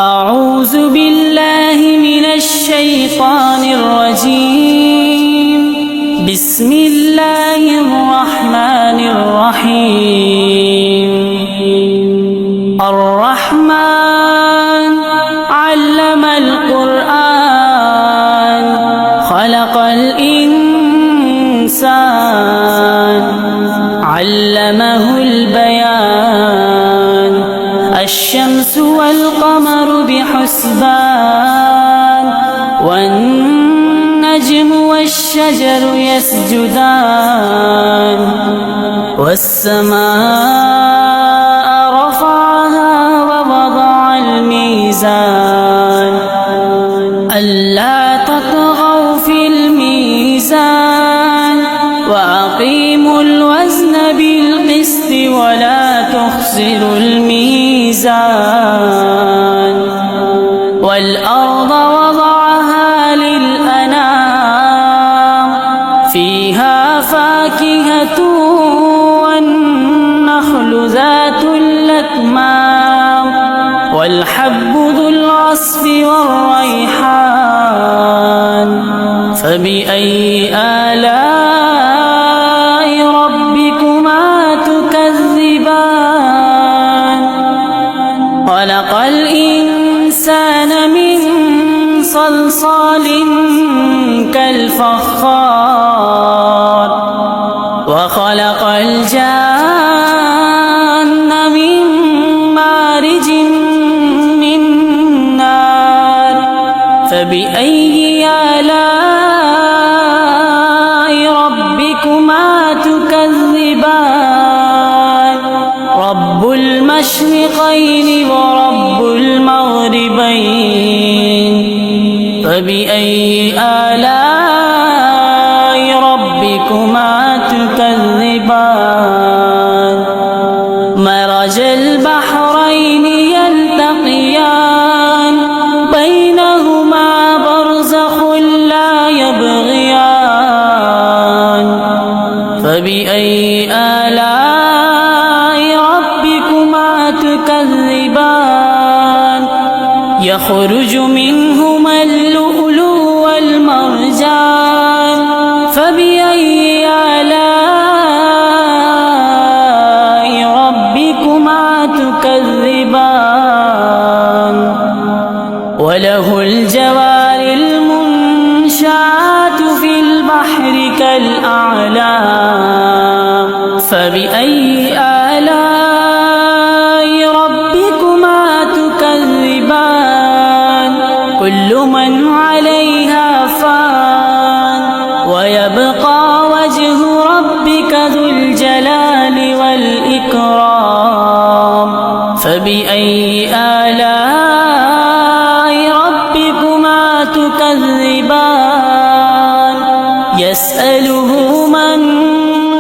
أعوذ بالله من الشيطان الرجيم. بسم الله الرحمن الرحيم. الرحمن علم القرآن خلق الإنسان علمه البيان. الشمس والقمر بحسبان والنجم والشجر يسجدان. والسماء رفعها ووضع الميزان ألا تطغوا في الميزان وأقيموا الوزن بالقسط ولا تخسروا الميزان. والأرض وضعها للأنام فيها فاكهة والنخل ذات الأكمام والحب ذو العصف والريحان. فبأي آلاء ربكما تكذبان؟ خلق الإنسان من صلصال كالفخار وخلق الجان من مارج من نار. فبأي آلاء ربكما تكذبان؟ رب المشرقين ورب المغربين. فبأي آلاء ربكما تكذبان؟ مرج البحرين يلتقيان بينهما برزخ لا يبغيان. فبأي آلاء ربكما تكذبان؟ يخرج منهما اللؤلؤ والمرجان. فبأي آلاء ربكما تكذبان؟ وله الجوار المنشآت في البحر كالأعلام. فبأي آلاء ربكما تكذبان؟ كل من عليها فان ويبقى وجه ربك ذو الجلال والإكرام. فبأي آلاء ربكما تكذبان؟ يسأله من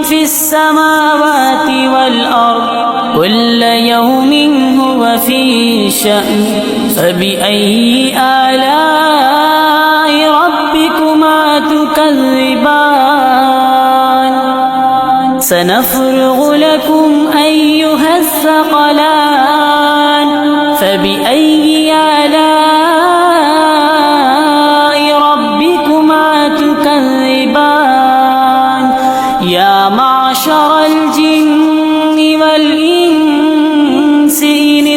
في السماوات والأرض كل يوم هو في شأن. فبأي آلاء ربكما تكذبان؟ سنفرغ لكم أيها الثقلان. فبأي آلاء ربكما تكذبان؟ يا معشر الجن والإنس إن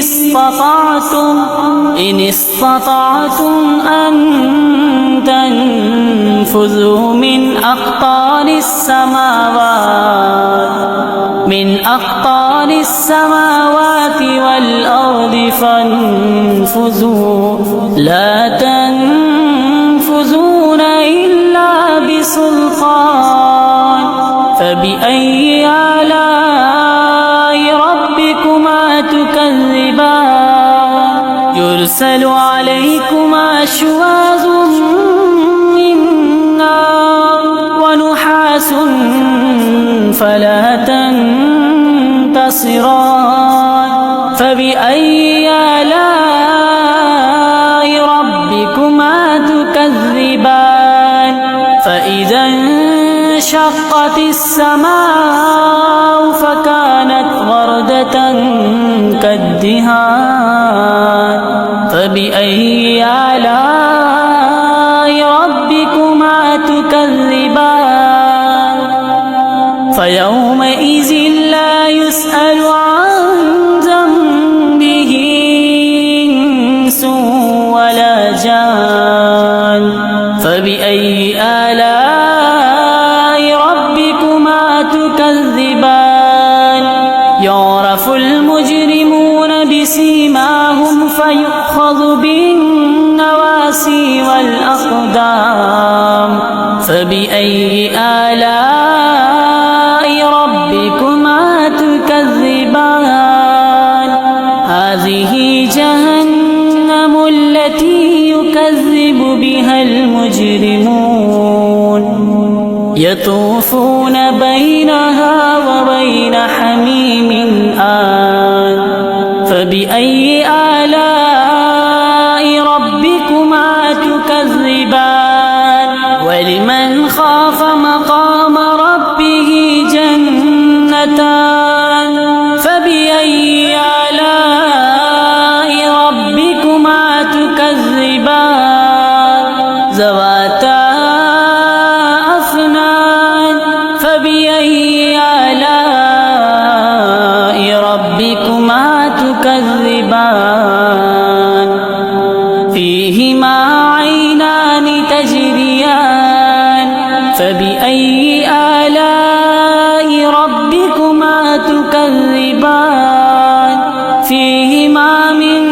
استطعتم أن تنفذوا من أقطار السماوات والأرض فانفذوا لا تنفذون إلا بسلطان. فبأي آلاء ربكما تكذبان؟ يرسل عليكما شواظ من نار ونحاس فلا تنتصران. فبأي آلاء ربكما تكذبان؟ فإذا انشقت السماء فكانت وردة كالدهان. فبأي آلاء ربكما تكذبان فيومئذ لا يسأل عن ذنبه إنس ولا جان فبأي آلاء ربكما تكذبان يعرف المجرمون بسيماهم فيؤخذ بالنواسي والأقدام فبأي آلاء ربكما تكذبان هذه جهنم التي يكذب بها المجرمون يطوفون بينها وبين حميم آن فبأي آلاء ربكما تكذبان ولمن خاف مقام ربه جنتان فبأي آلاء ربكما تكذبان ذواتا أفنان فبأي آلاء ربكما تكذبان فيهما عينان تجريان فبأي آلاء ربكما تكذبان فيهما من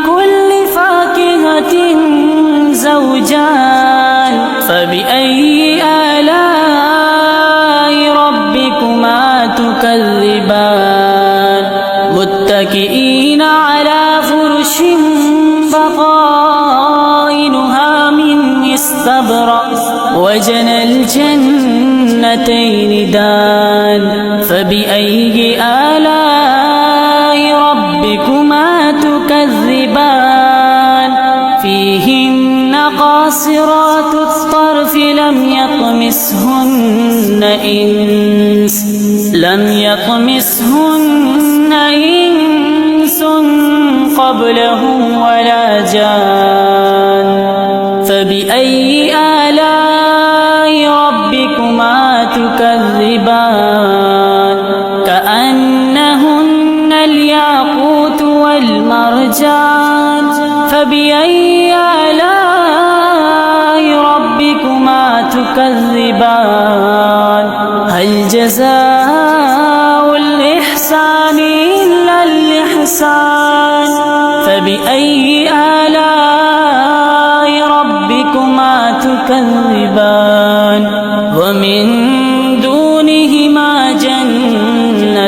كل فاكهة زوجان فبأي آلاء ربكما تكذبان متكئين على فرش بطائنها من استبرق وجنى الجنتين دان فبأي آلاء ربكما تكذبان فيهن قاصرات الطرف لم يطمسهن إنس قبلهم ولا جان فبأي آلاء ربكما تكذبان كأنهن الياقوت والمرجان فبأي آلاء ربكما تكذبان هل جزاء الإحسان إلا الإحسان فبأي آلاء ربكما تكذبان ومن دونهما جنتان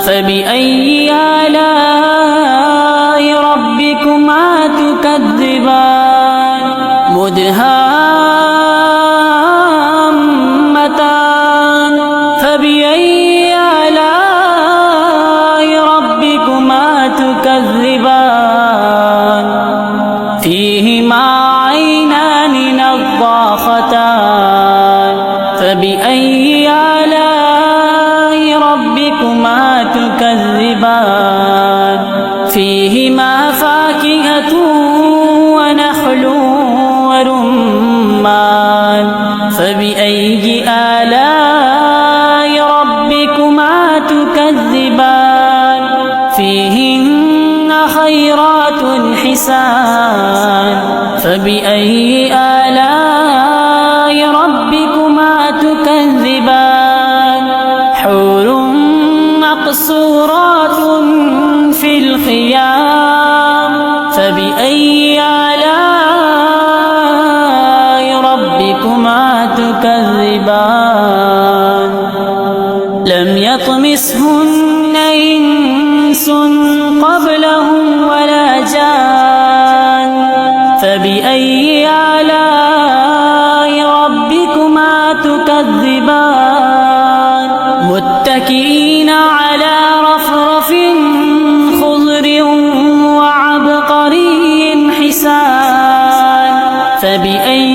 فبأي آلاء ربكما تكذبان مدهامتان فبأي آلاء ربكما تكذبان فيهما عينان نضاختان فبأي آلاء ربكما تكذبان فيهما فاكهة ونخل ورمان فبأي آلاء ربكما تكذبان فيهن خيرات حسان فبأي آلاء ربكما تكذبان حور مقصورات في الخيام فبأي آلاء ربكما تكذبان لم يطمسهن إنس قبلهم ولا جان فبأي آلاء ربكما تكذبان متكئين على رفرف خضر وعبقري حسان فبأي